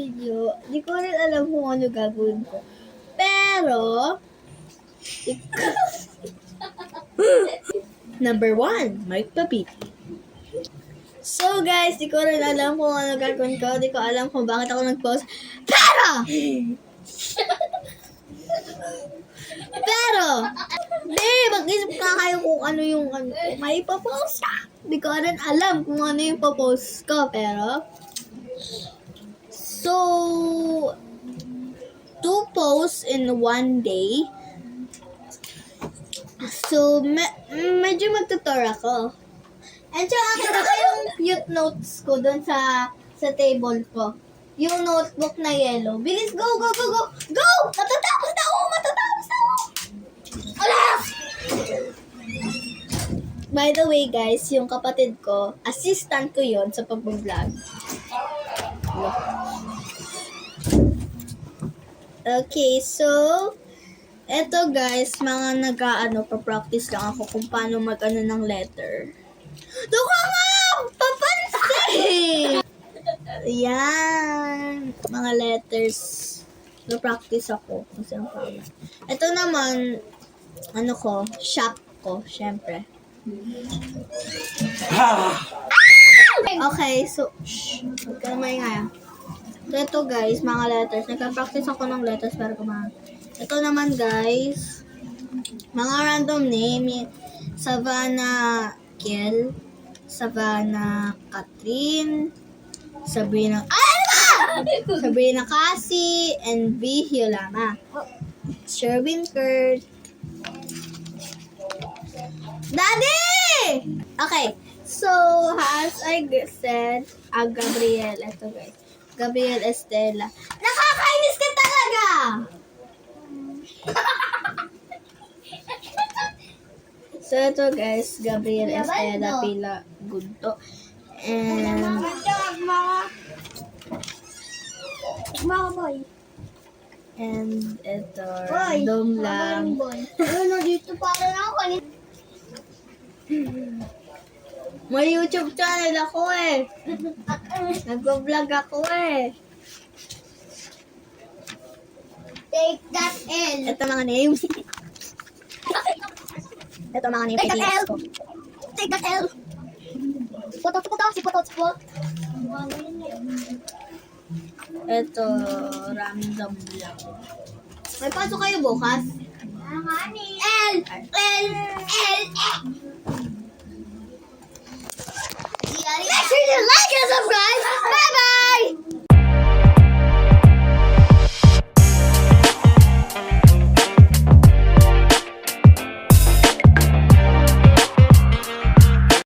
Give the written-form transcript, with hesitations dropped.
video. Di ko rin alam kung ano gagawin ko. Pero, number 1, Mike Papiti. So guys, di ko rin alam kung ano gagawin ko. Di ko alam kung bakit ako nag-post. Pero, mag-isip ka kayo kung ano yung may ipapost ka. Di ko rin alam kung ano yung ipapost ko. Pero, so, 2 posts in 1 day. So, medyo magtutor ako. And saka kita ko yung cute notes ko dun sa table ko. Yung notebook na yellow. Bilis, go! Go! Matatapos na ako! Alas! By the way, guys, yung kapatid ko, assistant ko yon sa pag-vlog. Okay, so, eto guys, mga pa-practice lang ako kung paano mag-ano ng letter. Doon nga! Papansin! Yan. Mga letters. Na-practice ako. Kasi ang pala. Ito naman, shop ko, syempre. Okay, so, huwag ka na maingay. So, ito guys, mga letters. Nagka-practice ako ng letters para kumahan. Ito naman guys, mga random name. Savannah Kiel, Savannah Catherine, Sabrina Cassie, and V. Hiolama. Sherwin Kurt. Daddy! Okay, so as I said, Gabriel, ito guys. Gabriel Estela. Nakakainis ka talaga! So ito guys, Gabriel Estela Pila Gunto. And ito, random lang. Dito para na ako. May YouTube channel ako eh. Nag-vlog ako eh. Take that L. Ito mga names. Ito mga names. Take that L. Take that L. Si Potot. Ito, random lang. May pasok kayo bukas? L. Make sure to like and subscribe. Bye-bye.